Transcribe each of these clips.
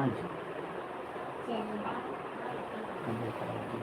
जी। तबीयत खराब थी।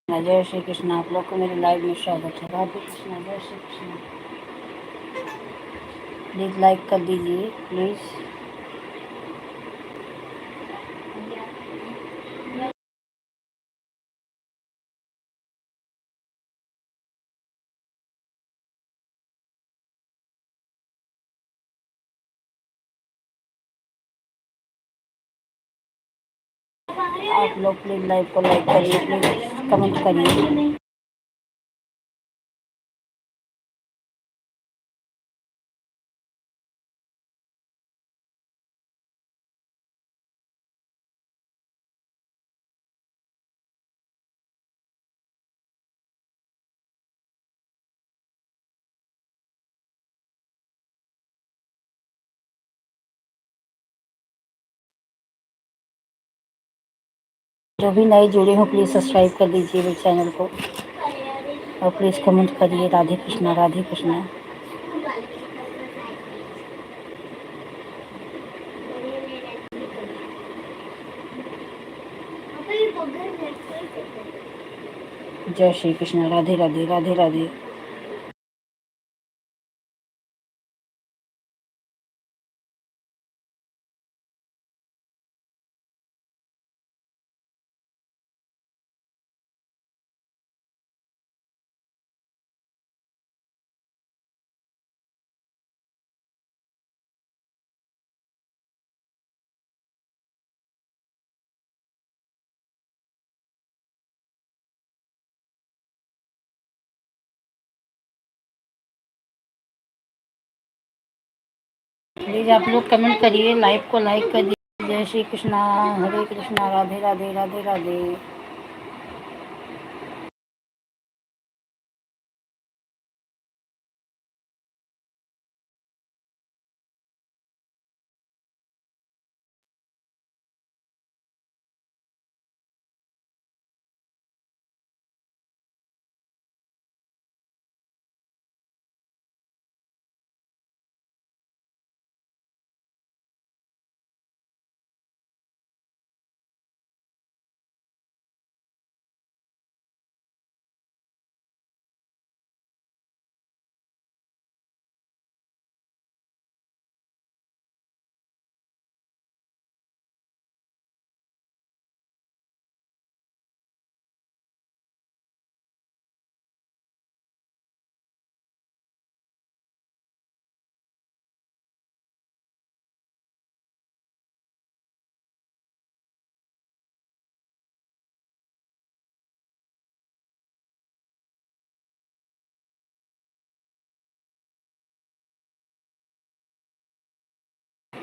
जय श्री कृष्ण। आप लोग को मेरे लाइव में स्वागत है। राधे कृष्णा। जय श्री कृष्ण। प्लीज़ लाइक कर दीजिए प्लीज़। आप लोग प्लीज़ लाइव को लाइक करिए, प्लीज़ कमेंट करिए। जो भी नए जुड़े हो प्लीज़ सब्सक्राइब कर दीजिए मेरे चैनल को और प्लीज़ कमेंट करिए। राधे कृष्णा। राधे कृष्णा। जय श्री कृष्ण। राधे राधे। राधे राधे। प्लीज़ आप लोग कमेंट करिए, लाइव को लाइक करिए। जय श्री कृष्णा। हरे कृष्णा। राधे राधे। राधे राधे।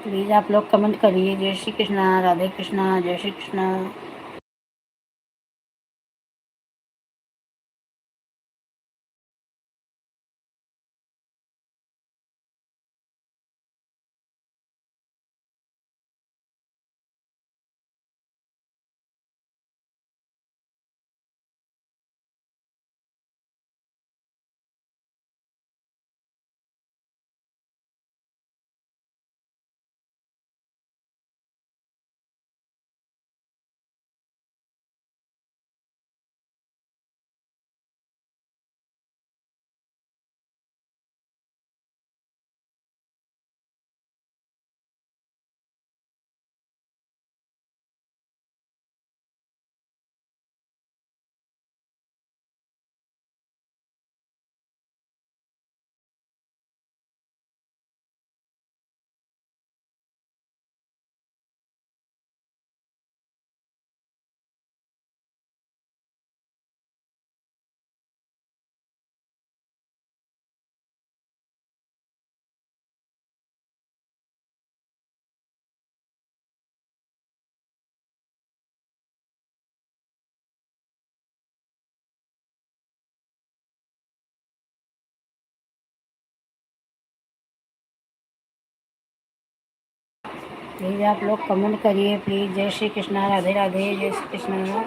प्लीज़ आप लोग कमेंट करिए। जय श्री कृष्णा, राधे कृष्णा, जय श्री कृष्णा। प्लीज़ आप लोग कमेंट करिए प्लीज़। जय श्री कृष्णा, राधे राधे, जय श्री कृष्णा।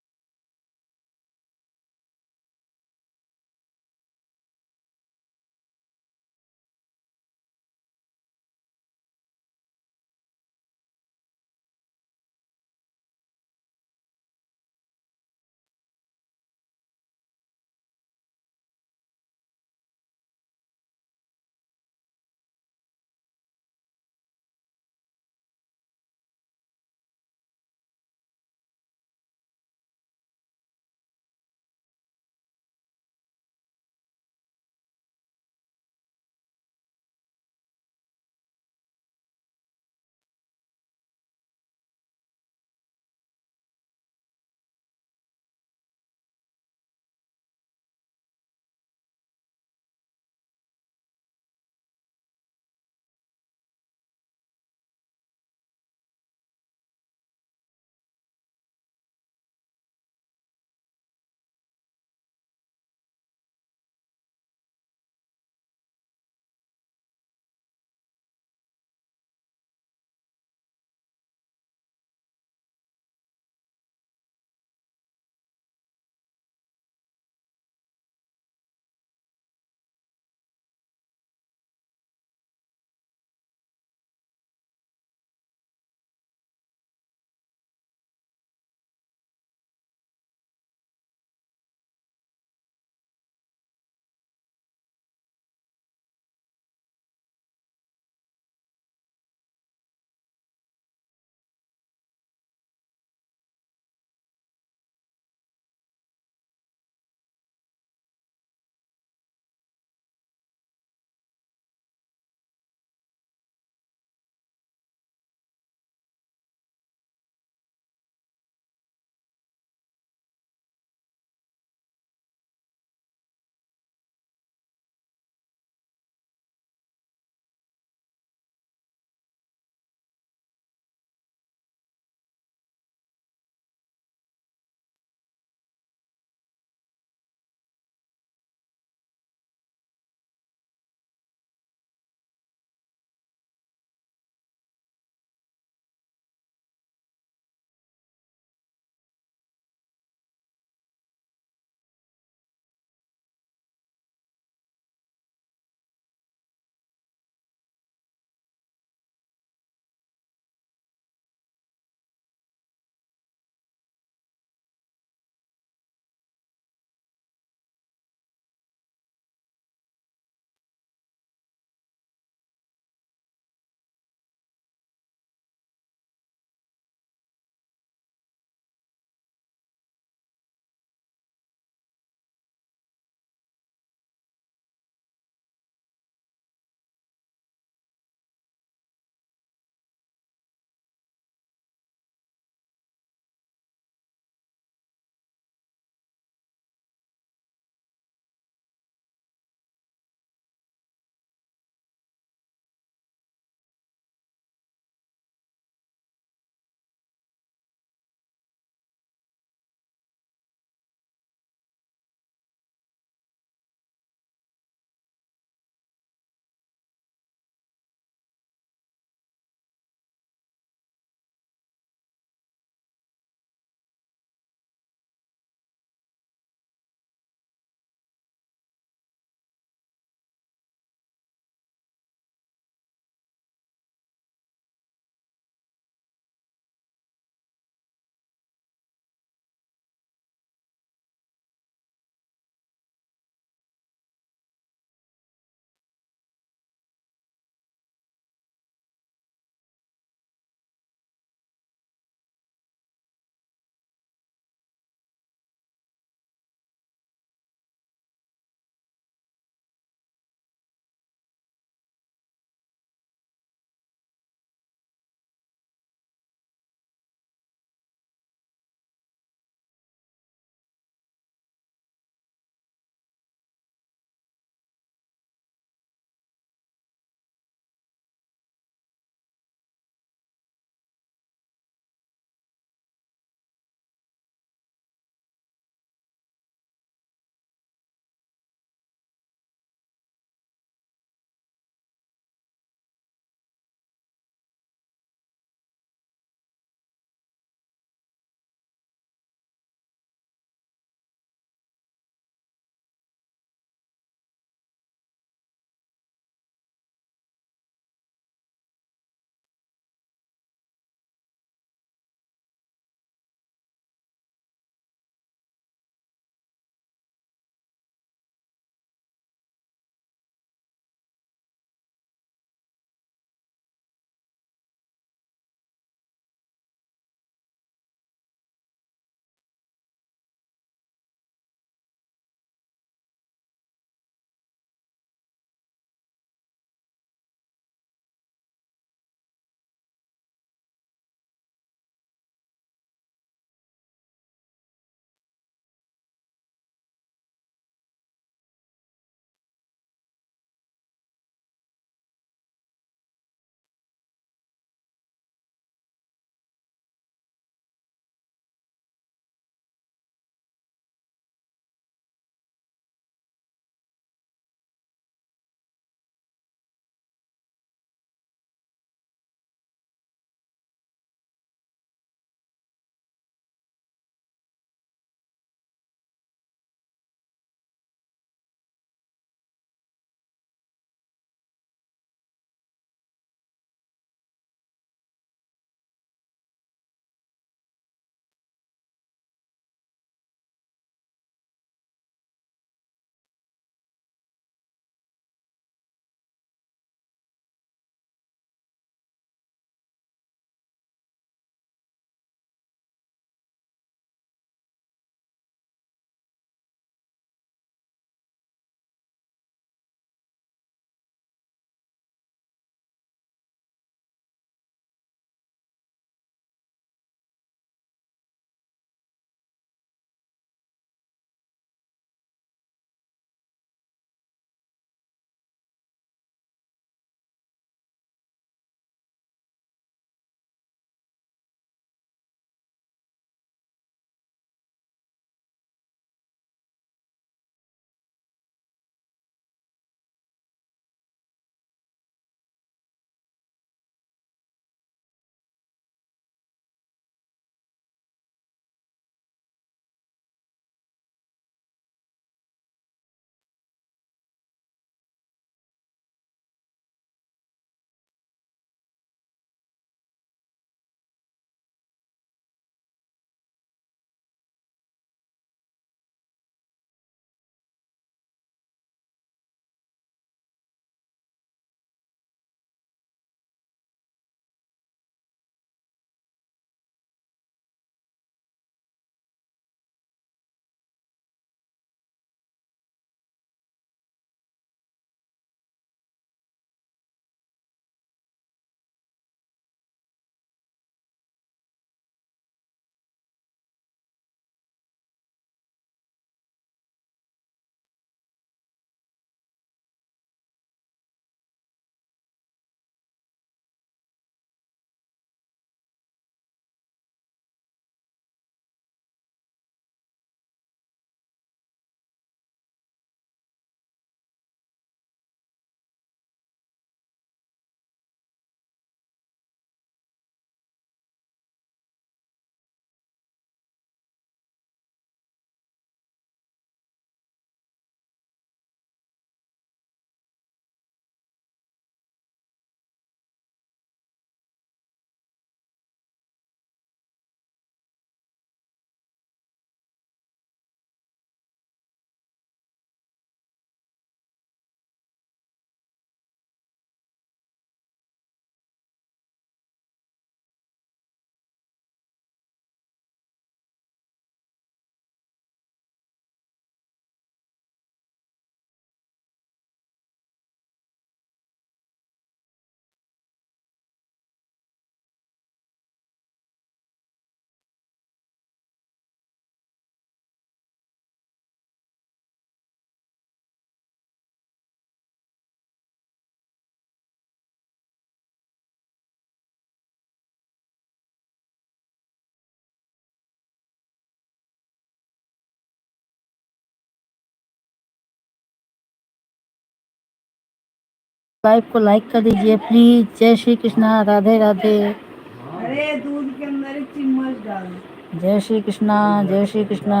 लाइव को लाइक कर दीजिए प्लीज। जय श्री कृष्णा, राधे राधे। अरे दूध के अंदर एक चम्मच डाल। जय श्री कृष्णा, जय श्री कृष्णा।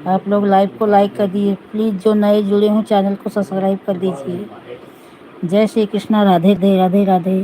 आप लोग लाइव को लाइक कर दीजिए प्लीज। जो नए जुड़े हों चैनल को सब्सक्राइब कर दीजिए। जय श्री कृष्णा, राधे राधे, राधे राधे।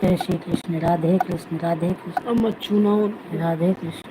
जय श्री कृष्ण। राधे कृष्ण, राधे कृष्ण, मत छूना। राधे कृष्ण।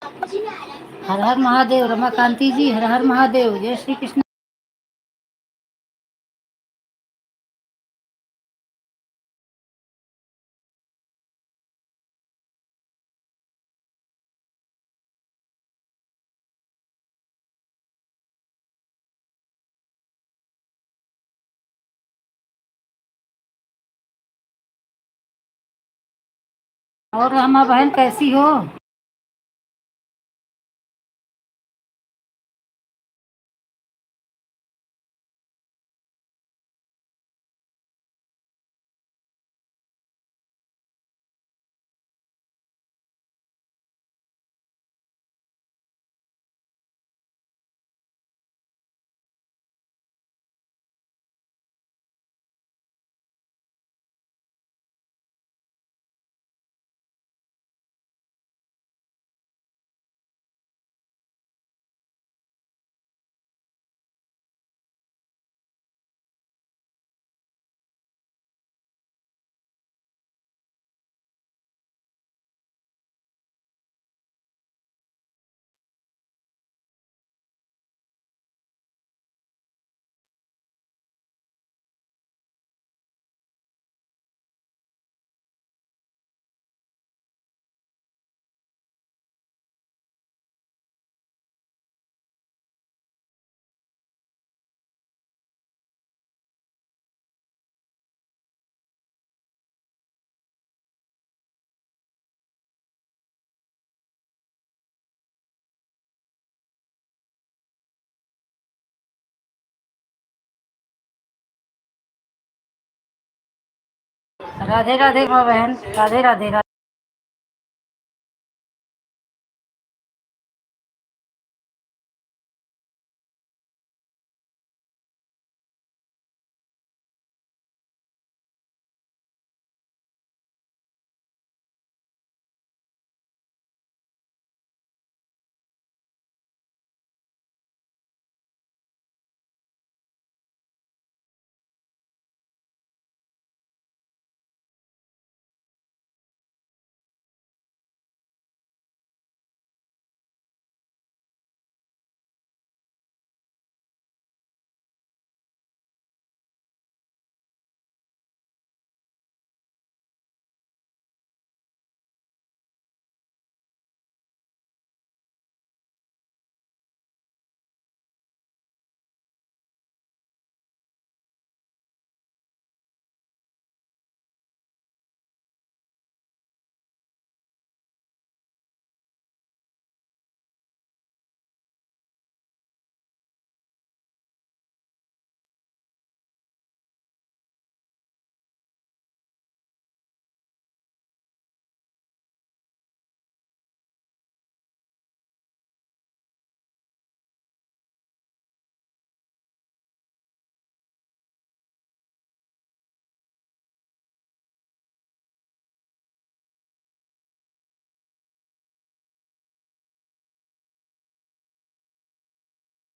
हर हर महादेव। रमाकांति जी, हर हर महादेव। जय श्री कृष्ण। और रमा बहन कैसी हो? राधे राधे रमा बहन। राधे राधे।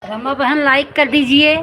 रमा बहन लाइक कर दीजिए।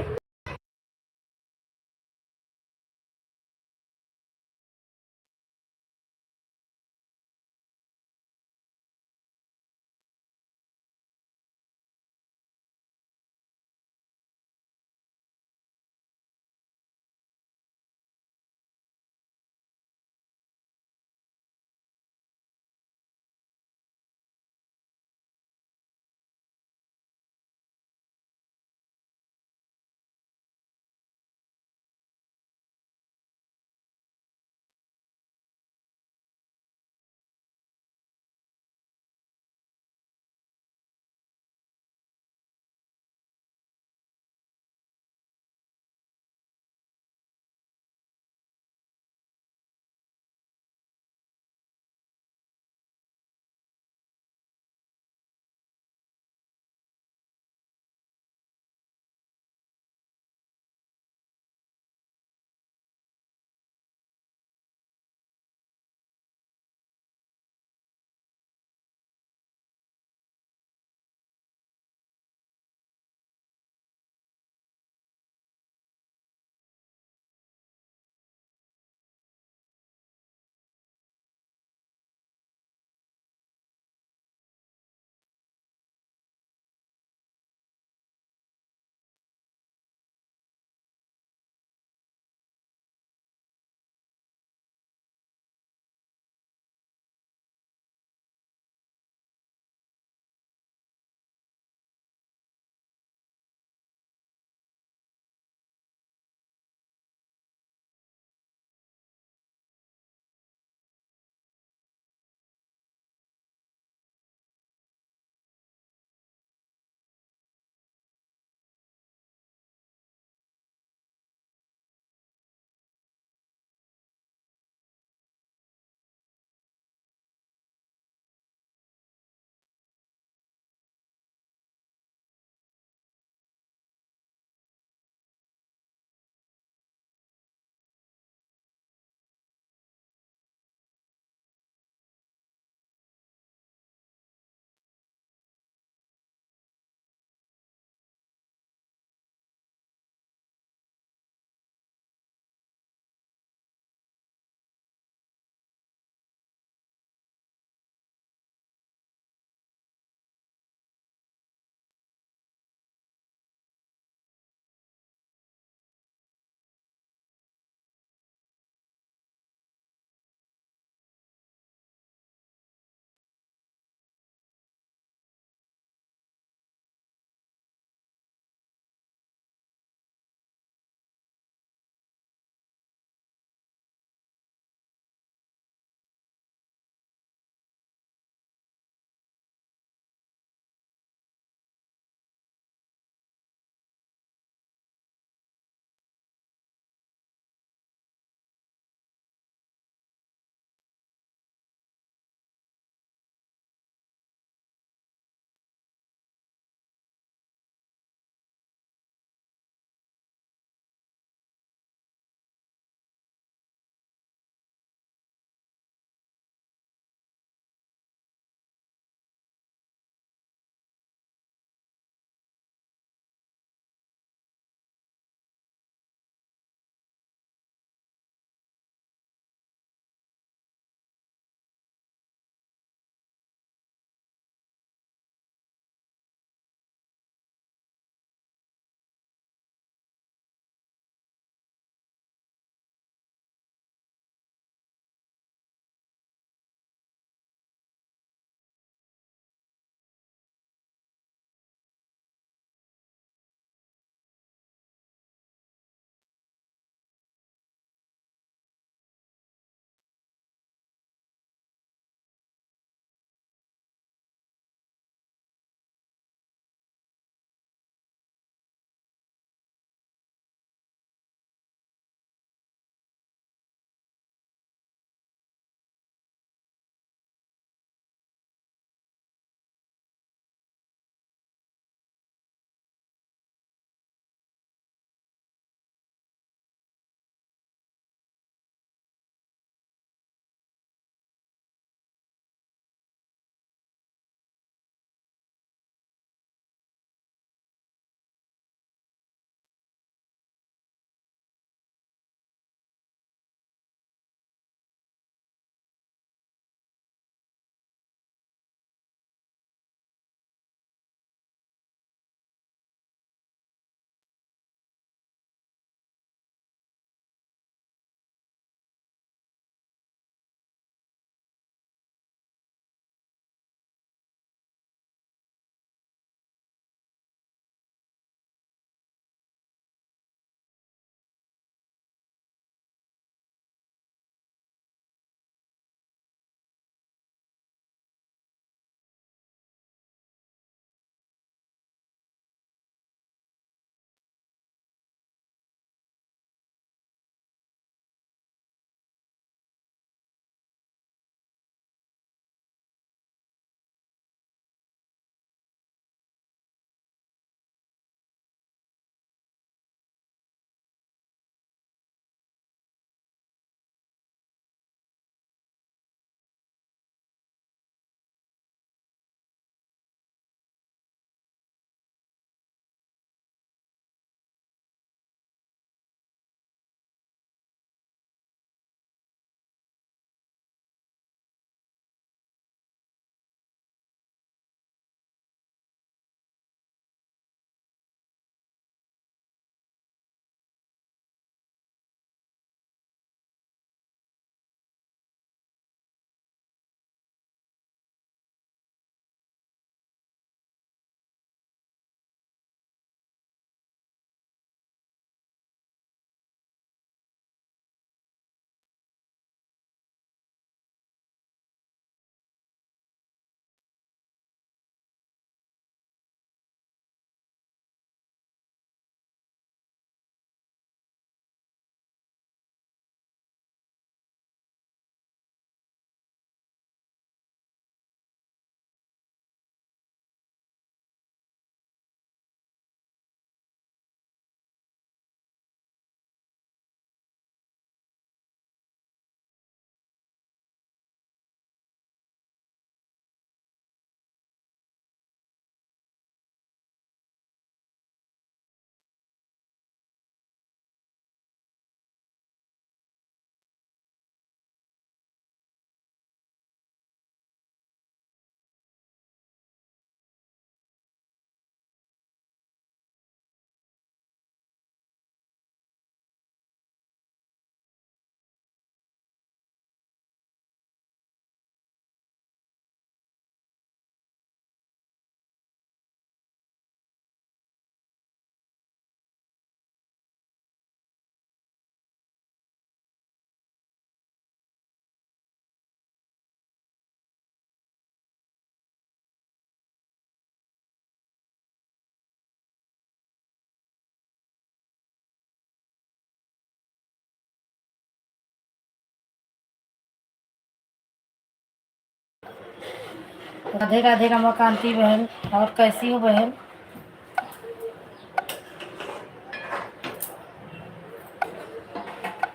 राधे राधे रमाकांति बहन, और कैसी हो बहन?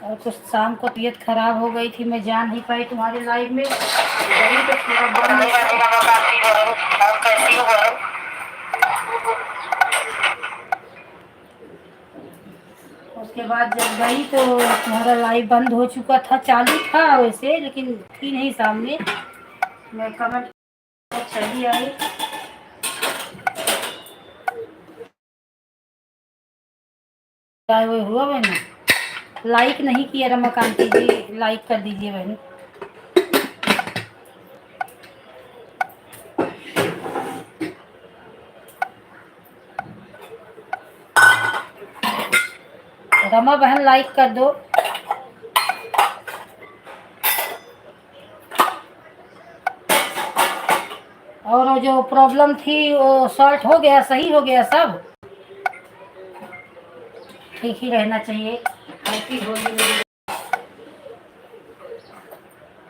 और कुछ शाम को तबीयत खराब हो गई थी, मैं जा नहीं पाई तुम्हारे लाइव में, गई तो थोड़ा बंद। राधे राधे रमाकांति बहन, और कैसी हो बहन? उसके बाद जब गई तो तुम्हारा लाइव बंद हो चुका था, चालू था वैसे लेकिन थी नहीं सामने। मैं कमेंट चली आई। वो हुआ बहन, लाइक नहीं किया रमाकांति जी, लाइक कर दीजिए बहन। रमा बहन लाइक कर दो। और वो जो प्रॉब्लम थी वो सॉल्व हो गया, सही हो गया सब? ठीक ही रहना चाहिए। हैप्पी होली।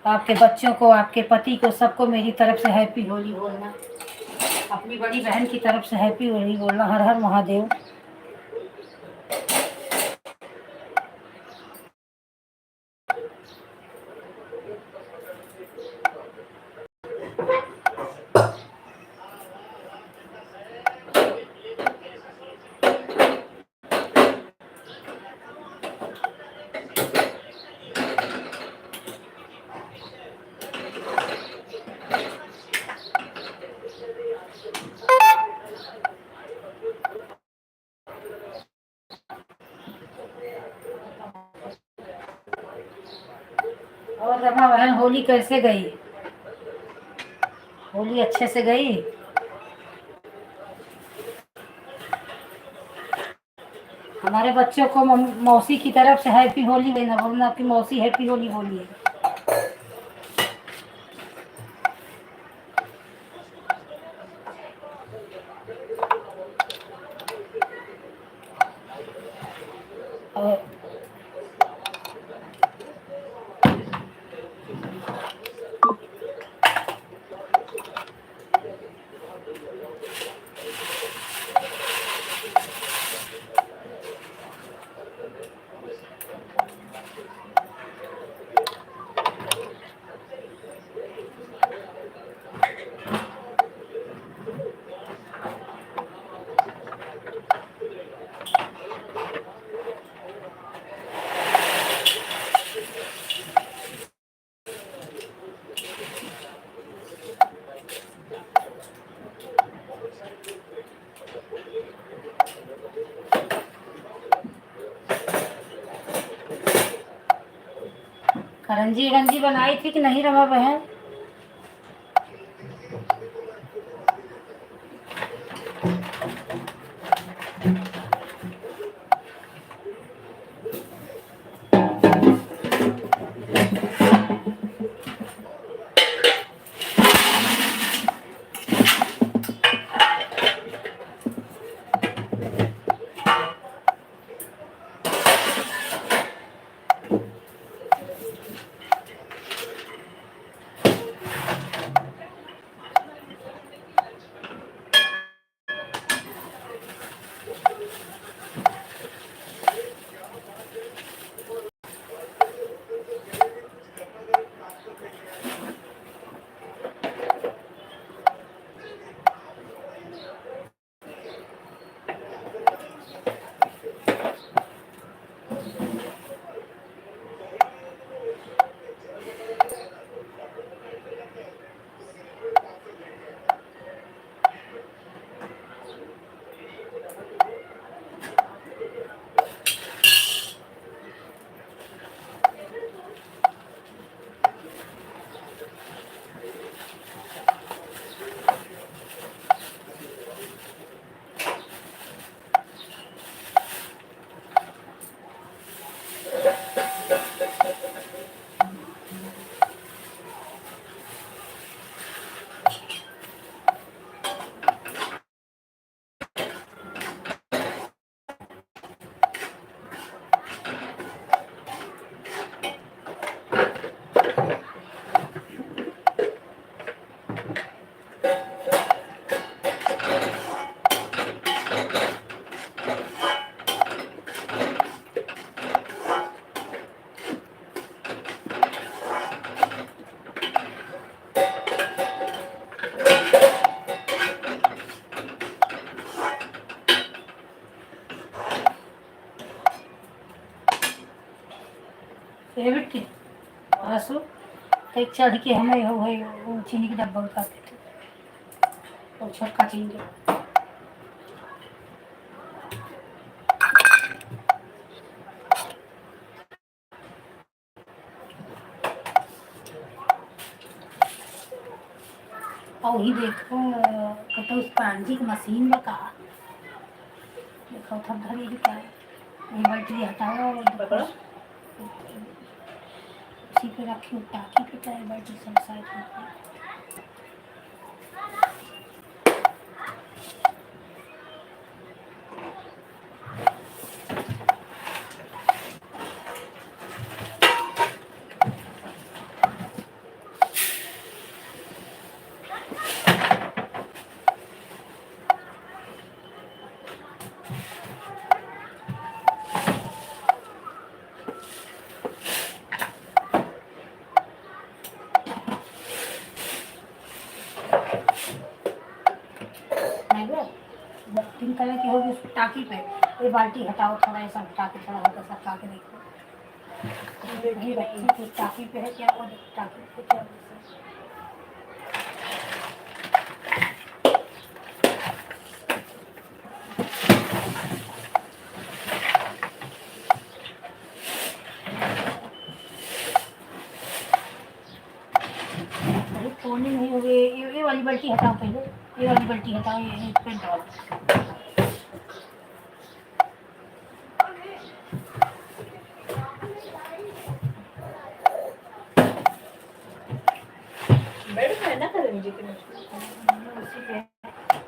आपके बच्चों को, आपके पति को, सबको मेरी तरफ से हैप्पी होली बोलना। अपनी बड़ी बहन की तरफ से हैप्पी होली बोलना। हर हर महादेव। और रमा बहन होली कैसे गई? होली अच्छे से गई? हमारे बच्चों को मौसी की तरफ से हैप्पी होली देना, बोलना आपकी मौसी हैप्पी होली बोलिए। और करंजी रंजी बनाई थी कि नहीं रमा बहन? बेटी आसू एक चढ़ के हमें हो गई वो चीनी के डब्बा उठाते थे और छोटका चीनी और ही देखो कतो उस पांजी की मशीन में का देखो थक धरी क्या है ये बैटरी हटाओ और उसी पे रखी टाकी पे चाहे बैटरी सब साइड में पिंक कलर की होगी उस टाकी पे ये बाल्टी हटाओ थोड़ा ऐसा हटा के थोड़ा हल्का सा हटा के देखो टाकी पे है क्या वो टाकी पे क्या फोनी नहीं हो गई ये वाली बाल्टी हटाओ पहले ये वाली बाल्टी हटाओ ये पेंट वाली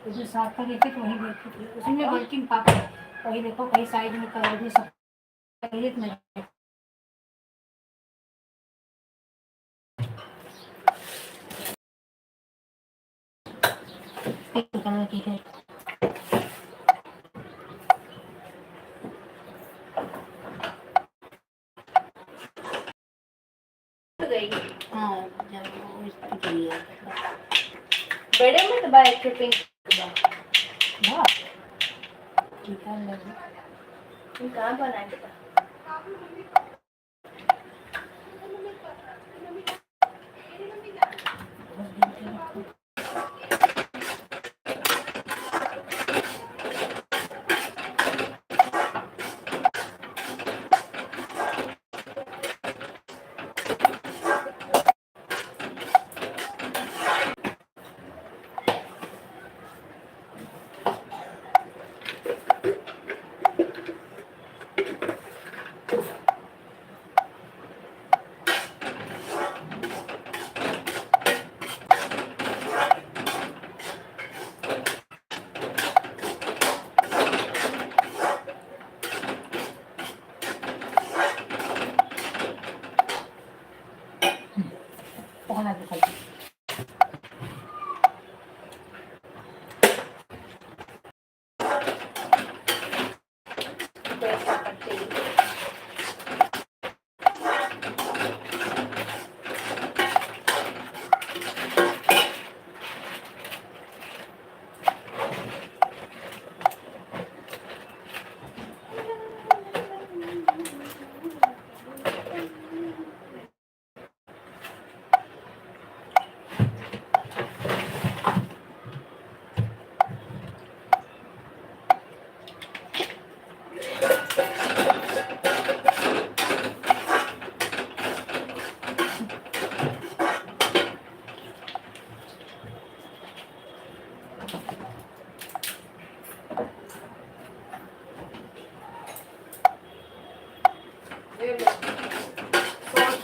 उसमें साफ कर देते तो वही देखते थे उसमें वर्किंग पापा कहीं देखो कहीं साइड में कलर भी सब नहीं कलर की है हाँ जब वो इसकी है बड़े में तो बाइक के पिंक वाह ठीक है लगे तुम कहाँ बनाए बेटा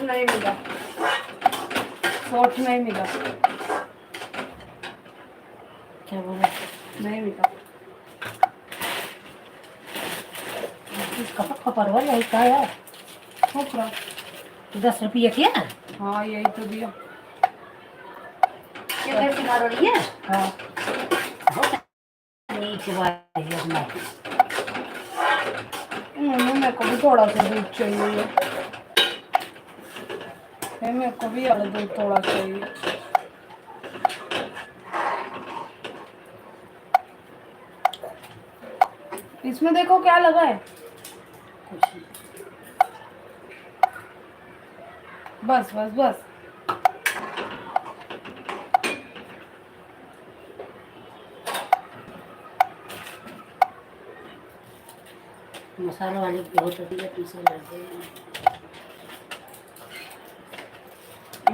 नहीं मिला शॉर्ट नहीं मिला क्या बोला नहीं मिला इसका परवल है क्या यार 10 रुपये किया हाँ यही तो दिया क्या घर से मारो रही है हाँ बड़ी चबा रही है हमारी। मेरे को भी थोड़ा सा दूध चाहिए। मेरे को भी वाला दूध थोड़ा चाहिए। इसमें देखो क्या लगा है। कुछ नहीं। बस बस बस। मसाला वाले बहुत अधिक पीसे लगे हैं।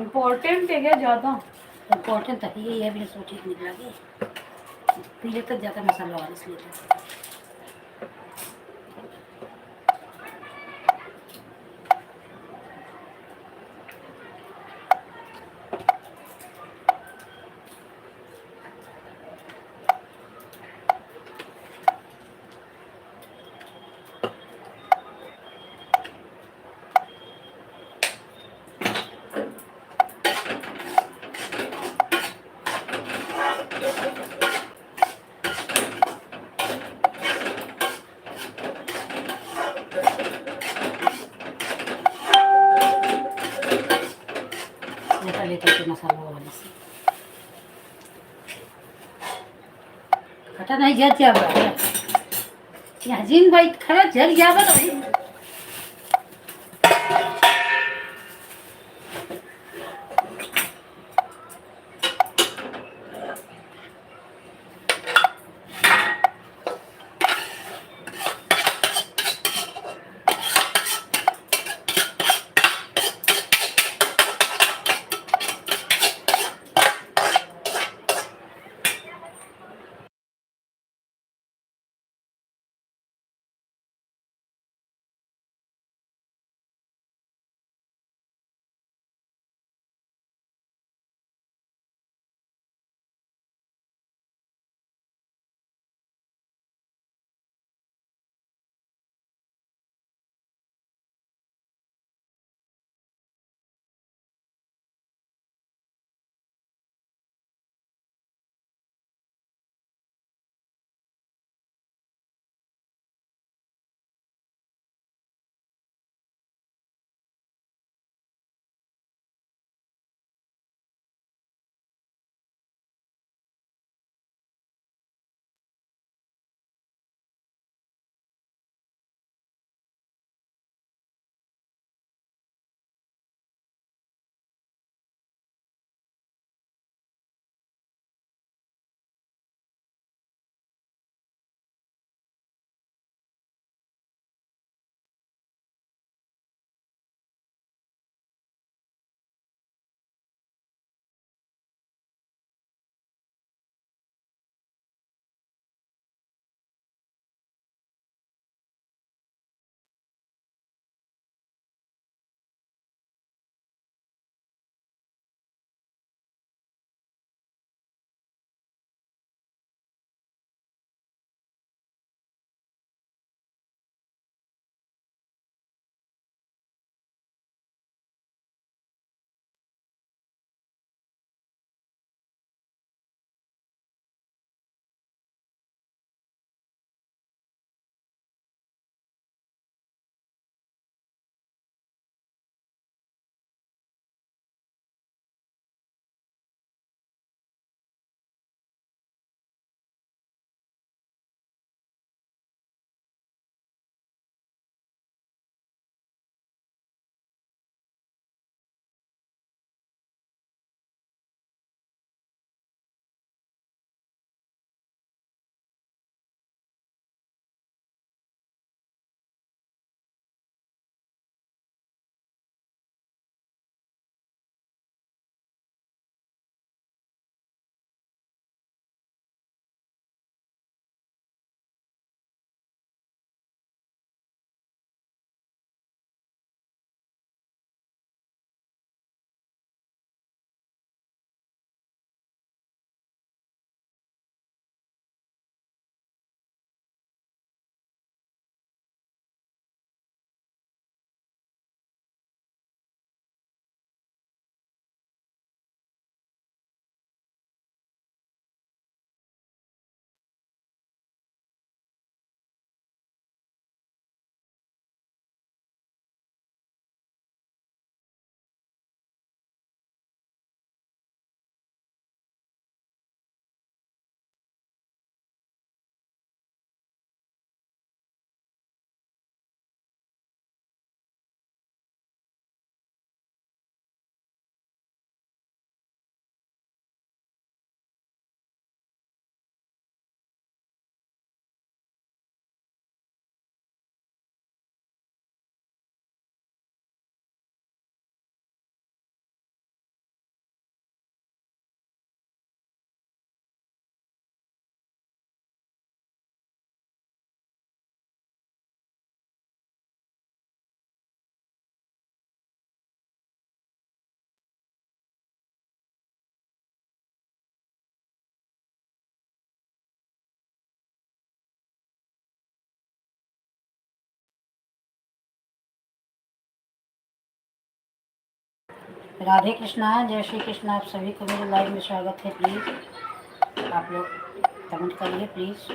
इम्पोर्टेंट है क्या ज़्यादा? इम्पोर्टेंट तो यही है, मैंने सोची निकला के पीले तक ज़्यादा मसाला वाला इसलिए। लेकर के मसाला वाले से खटा नहीं जल जावा यहाँ जिन भाई खरा जल जावा ना भाई। राधे कृष्णा, जय श्री कृष्ण। आप सभी को मेरे लाइव में स्वागत है। प्लीज़ आप लोग कमेंट करिए प्लीज़।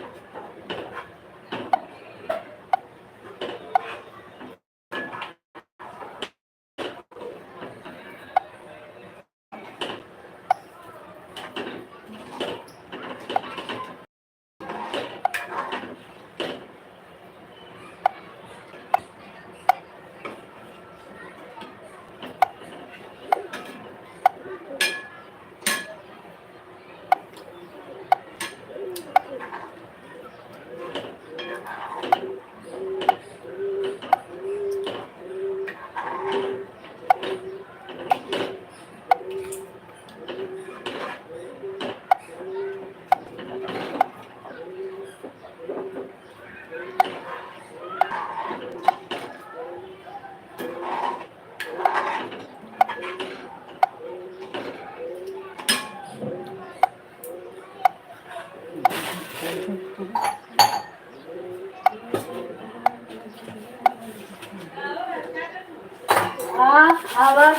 आवाज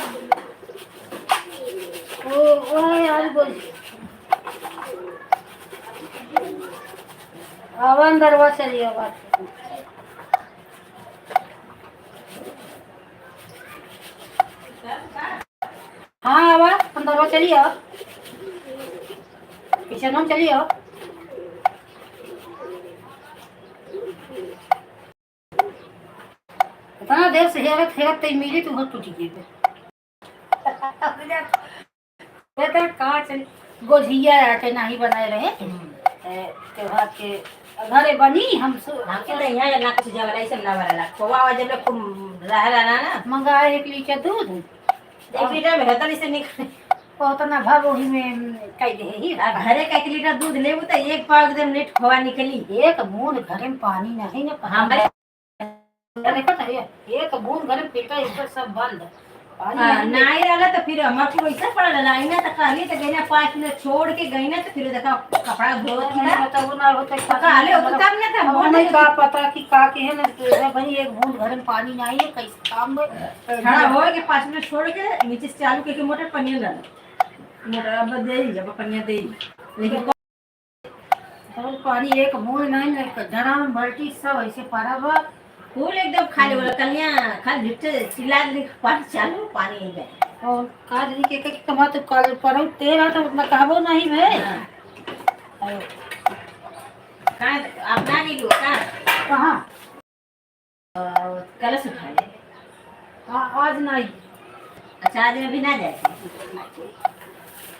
वो यार बोल आवाज दरवाजा चलिए आवाज। हाँ आवाज अंदर चलिए आओ, किचन में चलिए आओ। इतना देर से हेरत हेरत तई मिली तू बहुत टूटी गई। बेटा कहाँ चली गोझिया आटे नहीं बनाए रहे त्योहार के घरे बनी हम हमके तो यहाँ ना कुछ जगह ऐसे ना वाला खोवा जब ले खूब रहा ना मंगाए 1 लीटर दूध, 1 लीटर में हतन से निकले उतना भर वही में कह दे ही घरे का 1 लीटर दूध लेबू तो एक पाव एकदम नेट खोवा निकली। एक बूंद घरे में पानी नहीं ना हमारे देखो तो एक बूंद घरे में फिल्टर इस सब बंद पानी नहीं रहला तो फिर हमके वैसा पड़ रहा है ना तो कहली तो गईना 5 मिनट छोड़ के गईना तो फिर देखा कपड़ा धोत नहीं पता वो ना होता काले उतार ना था वो नहीं का पता कि का के है ना भाई एक बूंद घरे में पानी नहीं है कैसे काम में खड़ा हो के 5 मिनट छोड़ के नीचे से चालू करके मोटर पनिया डाल मोटर अब दे जब पनिया दे लेकिन पानी एक बूंद नहीं ड्राम बाल्टी सब ऐसे पड़ा हुआ फूल एकदम खाली बोला कन्या खाली ढिट्टे चिल्ला दे पानी चालू पानी नहीं गए और काज दी के कमा तो कल पर तेरा तो उतना कहबो नहीं है। कहाँ अपना नहीं लो कहाँ कलश उठा ले आज नहीं। अच्छा आज अभी ना जाए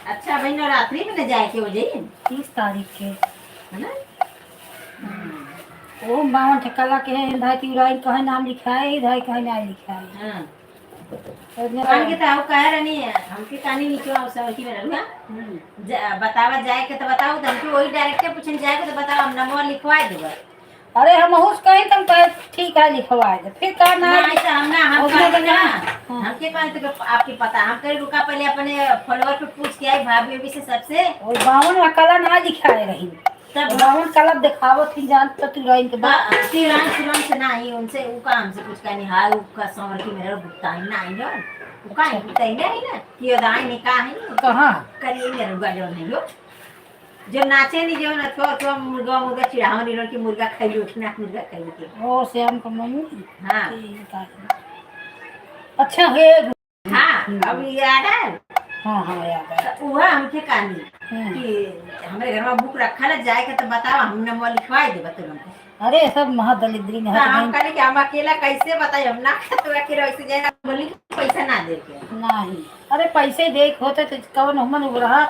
अच्छा भाई नवरात्रि में न जाए के हो जाइए 30 तारीख के है ना वो 52 ठेकाला के है धाई की राय कहे नाम लिखा है धाई कहे नाम लिखा है। हाँ कौन के ताऊ कह रही है हमके कहानी नीचे आओ सब की में रहूंगा बतावा जाए के तो बताओ तो हमके वही डायरेक्ट पूछन जाए के तो बताओ हम नंबर लिखवा देबे। अरे हम हुस कहीं तुम ठीक है लिखवा दे फिर का ना नहीं तो हम हमके कहे तो आपके पता हम कहीं रुका पहले अपने फॉलोअर पे पूछ के आई भाभी अभी से सबसे और 52 कला ना लिखाए रही तब 52 कला दिखावो थी जान तो तू राइन के बाद सिरन से नहीं उनसे वो काम से कुछ कहनी हाल उसका समर की मेरा भुगतान नहीं ना वो काहे भुगतान नहीं ना कि दाई ने का है कहां करिए मेरा गाजो नहीं हो जो नाचे नहीं जो ना तो मुर्गा मुर्गा चिढ़ाव नहीं कि मुर्गा खाई उठना मुर्गा खाई के ओ श्याम का मम्मी हां अच्छा है हां अब याद है हाँ हाँ याद है वो हमके कहानी कि हमारे घर में बुक रखा है जाए के तो बताओ हम नंबर लिखवाए दे तुरंत। अरे सब महादलिद्री ने हम कहले कि हम अकेला कैसे बताई हम ना तो अकेला वैसे जाए बोली पैसा ना दे के नहीं। अरे पैसे देख होते तो कौन हमन उग रहा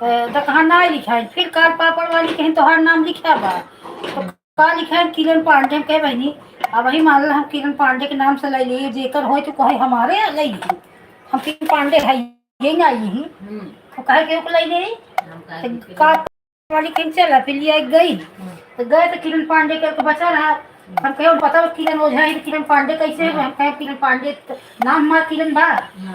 तो कहाँ ना लिखा फिर कार पापड़ वाली कहीं तोहार नाम लिखा बा तो का लिखा है किरण पांडे कहे बहनी अब वही मान लो हम किरण पांडे के नाम से ले लिए जेकर हो तो कहे हमारे ले ली हम किरण पांडे है यही ना यही तो कहे के ले ले तो कार वाली कहीं चला फिर लिया गई तो गए तो किरण पांडे करके बचा रहा हम कहे पता किरण ओझा है किरण पांडे कैसे है हम कहे किरण पांडे नाम हमारा किरण बा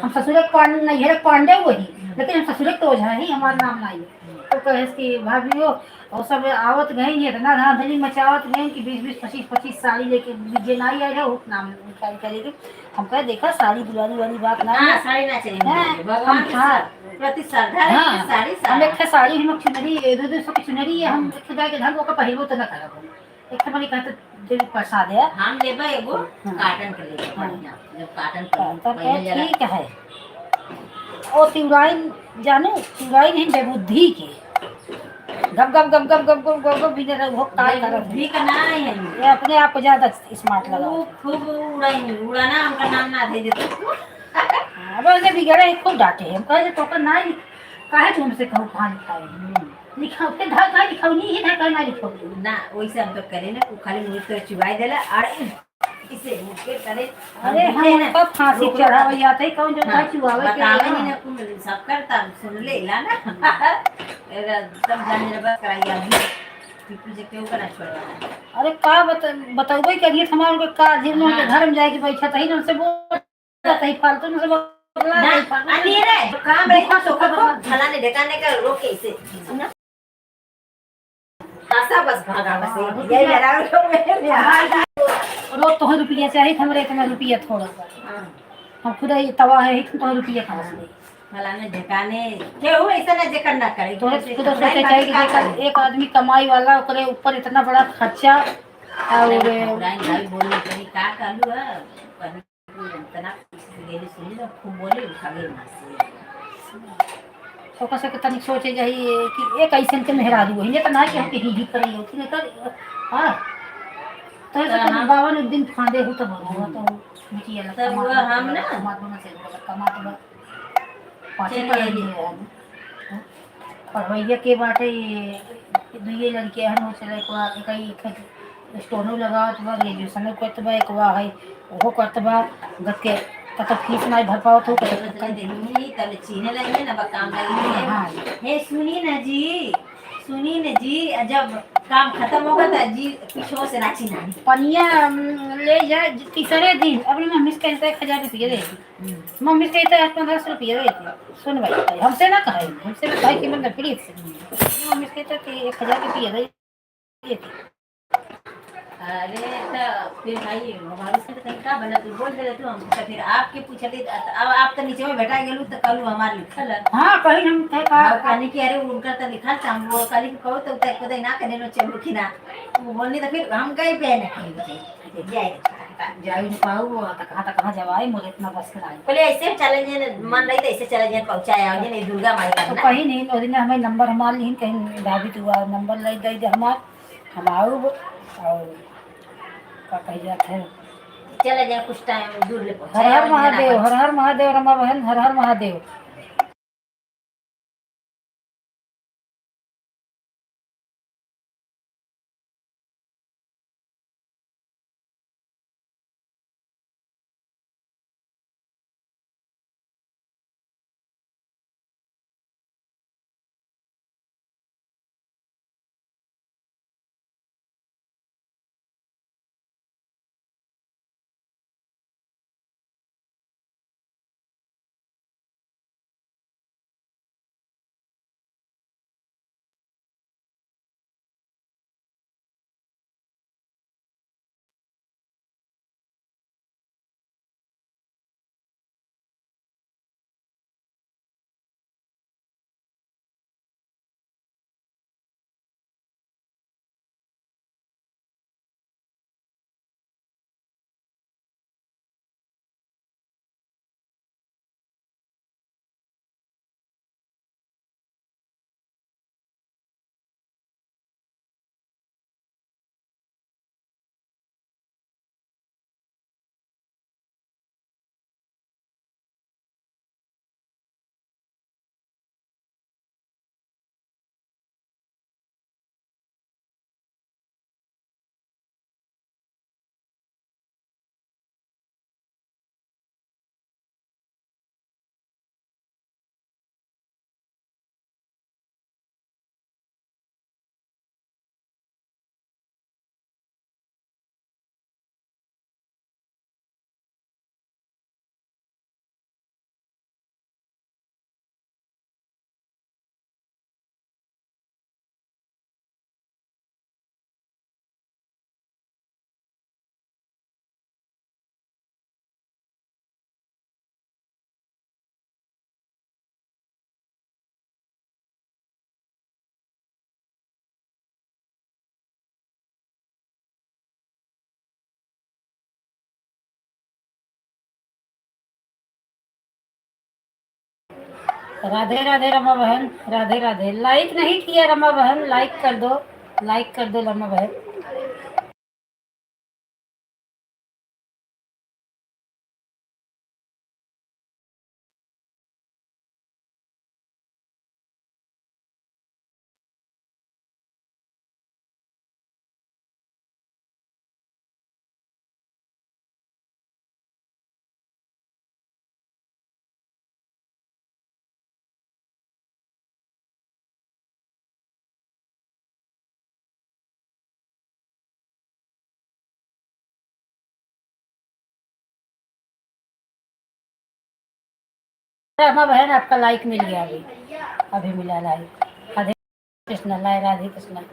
हम ससुर के पांडे नहीं है पांडे वही लेकिन हम ससुर के ओझा है हमारा नाम नहीं है तो कहे कि भाभी वो और सब आवत गए इतना धांधली मचावत गए कि 20-25 साड़ी लेके जे नहीं आए है वो नाम निकाल करेगी हम कहे देखा साड़ी दुलारी वाली बात ना हाँ साड़ी ना चाहिए भगवान के प्रति श्रद्धा रखिए, साड़ी हम एक साड़ी हम चुनरी 200 की चुनरी है हम एक जाके घर को पहिरबो तो ना करब एक बड़ी कहते देवी प्रसाद है हम लेबे एगो काटन के लेबे बढ़िया जब काटन पहले ठीक है ओ तिवराइन जानो तिवराइन है बेबुद्धि के गप गप गप गप गप गप गप गप बिना वो काय करत भी का ना है ये अपने आप को ज्यादा स्मार्ट लगा वो खूब उड़ाना हमका नाम ना दे देते अब ऐसे बिगड़े खूब डांटे हम कहे तो कर ना काहे तुमसे कहूं कहां लिखाए लिखाओ के धा का लिखाओ नहीं है का ना लिखाओ ना वैसे हम तो करे ना वो खाली मुंह तो चुबाई देला और इसे मुके करे अरे हम कब फांसी चढ़ावे जाते कौन जो का चुआवे के बतावे नहीं ना कुल सब करता सुन ले ला ना एकदम जाने बस कराइया पीपल जे क्यों करना छोड़वाना अरे का बताओगे करिए हमारे उनके का जिन के घर में जाके बैठा था ही उनसे बोल तही फालतू में से बोला ना अनिरे काम रखा तो फलाने ढकाने का रोके इसे सुना आशा बस भागा बस यही लड़ा लो रोज तो रुपया चाहिए हमरे इतना रुपया थोड़ा सा हम खुद ही तवा है तो रुपया खा ले फलाने ढकाने केहू ऐसा ना जे करना करे तो खुद सोचे चाहिए कि एक आदमी कमाई वाला ओकरे ऊपर इतना बड़ा खर्चा और भाई बोलने करी का कालू है पर इतना गेली सुनी ना खूब बोले उठा गए तो कैसे कि तनिक सोचे चाहिए कि एक ऐसे के मेहरारू है तो ना कि हम ही करे होती नहीं कर हां तो बाबा ने दिन फांदे हो तो बोलो तो मुझे लगता तब हम ना कमात से कमात पाछे पड़ लिए और भैया के बाटे दुइये लड़के हन हो चले को कई स्टोनो लगावत बा ग्रेजुएशन करत बा एक बा है वो करत बा गत के तो फीस नहीं भर पावत हो नहीं तब चीने लगे ना काम लगी हां हे सुनी ना जी जब काम खत्म होगा तो जी पीछे से रांची ना पनिया ले जाए तीसरे दिन अपनी मम्मी से कहते 1000 रुपये दे मम्मी से कहते 1500 रुपये दे सुन भाई हमसे ना कहे हमसे ना कहे कि मतलब फ्री से मम्मी से कहते 1000 रुपये दे अरे तो फिर भाई हमारे से कहीं का बना तू बोल दे तू हम तो फिर आपके पूछले अब आप तो नीचे में बैठा गेलू तो कल हमार लिखल हां कहीं हम कहे का कहानी कि अरे उनका तो लिखल था हम वो कल को तो को ना करे नो चलू कि ना वो बोलनी तो फिर हम गए पे ना कहीं जाए जाई नहीं पाऊ वो कहां जवाई मोरे इतना बस कराई पहले ऐसे चले जे मन रही तो ऐसे चले जे पहुंचाया जे नहीं दुर्गा माई का तो कहीं नहीं और दिन हमें नंबर हमार नहीं कहीं भाभी तू नंबर ले दे हमार हम आओ और का कह जाते हैं चले जाए कुछ टाइम दूर ले हर हर महादेव रमा बहन हर हर महादेव राधे राधे रमा बहन, राधे राधे। लाइक नहीं किया रमा बहन, लाइक कर दो, लाइक कर दो रमा बहन। रमा बहन आपका लाइक मिल गया, अभी अभी मिला लाइक। राधे कृष्णा, लाए राधे कृष्णा।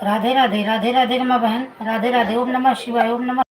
राधे राधे, राधे राधे रमा बहन, राधे राधे। ओम नमः शिवाय, ओम नमः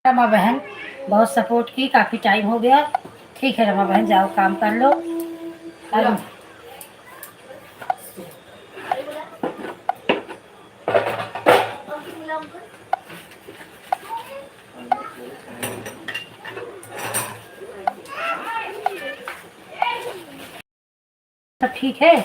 रमा बहन बहुत सपोर्ट की, काफ़ी टाइम हो गया। ठीक है रमा बहन, जाओ काम कर लो। अब सब ठीक है।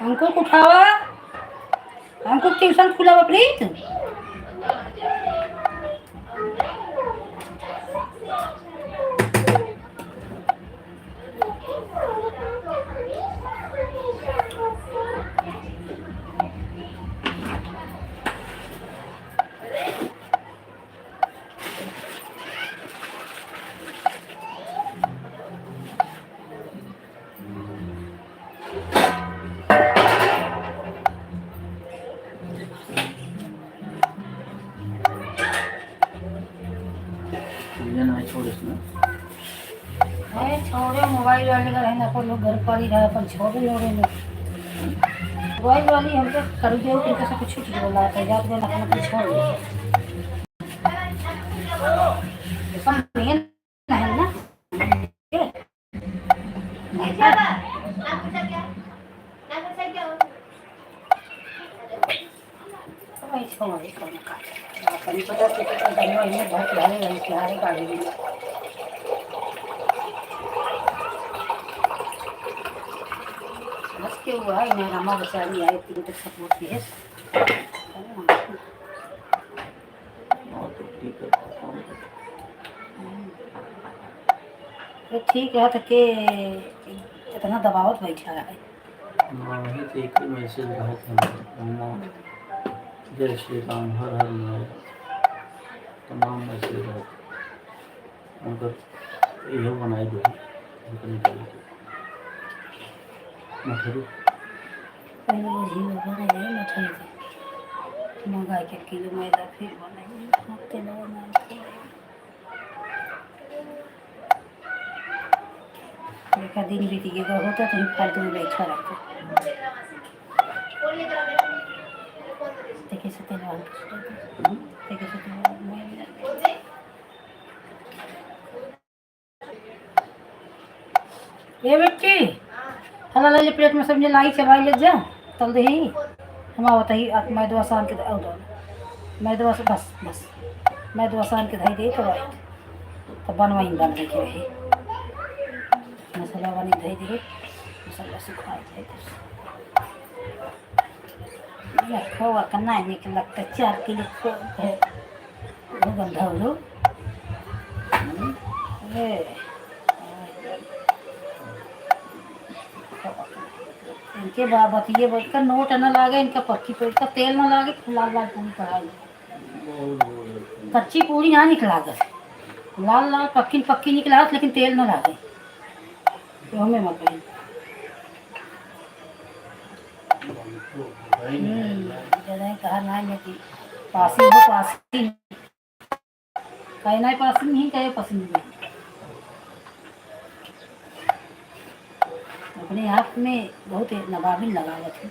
अंकुर को उठावा, अंकुर ट्यूशन खुला बा प्रीत। छोड़े मोबाइल वाले का रहना, पर लोग घर पर ही रहे, पर छोड़े लोगे लोग मोबाइल वाली हमको कर दो उनके से कुछ छूट बोला है जा के अपना कुछ छोड़ दो कम नहीं है ना ये तो भाई छोड़ कौन का अपन पता से तो धन्यवाद में बहुत लाले वाली प्यारे गाड़ी भी बस के हुआ है मैं रमा बेचारी आई तीन तक सपोर्ट की है तो ठीक है तो के इतना दबावत बैठा है वही तो एक मैसेज बहुत जय श्री राम हर हर महादेव तमाम मैसेज बहुत उनका यह बनाई दो मठरी पहले वो घी बनाइए मठरी मंगा के किलो मैदा फिर बनाइए हफ्ते देखा दिन बीत गया होता तो फालतू में बैठा रहता देखे से तेल देखे से ये बच्ची हला ले प्लेट में समझे लाई चबाई ले जा तल दे ही हम आवत ही मैदवा सान के दो मैदवा से बस बस मैदवा सान के धई दे तो बनवाई बन देखे रही मसाला बनी धई दे मसाला सुखा जाए रखो करना है निकल लगता 4 किलो को है वो गंधा हो लो इनके बाबत ये बोलकर नोट न लागे इनका पक्की पूरी का तेल न लागे लाल लाल पूरी कढ़ाई कच्ची पूरी ना निकला गए लाल लाल पक्की पक्की निकला लेकिन तेल न लागे तो हमें मत कहा ना है कि पासी हो पासी कहे ना पासी नहीं कहे पसंद नहीं अपने आप में बहुत नवाबिल लगावत है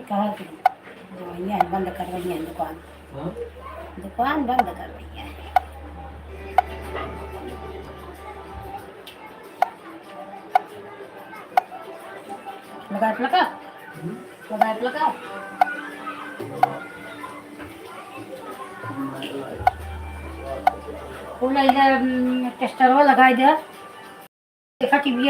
कहा कि दवाइयाँ बंद करवाई हैं दुकान बंद करवाई है लगाए प्लका लगाए प्लका फूल इधर टेस्टर लगाए दे देखा टीवी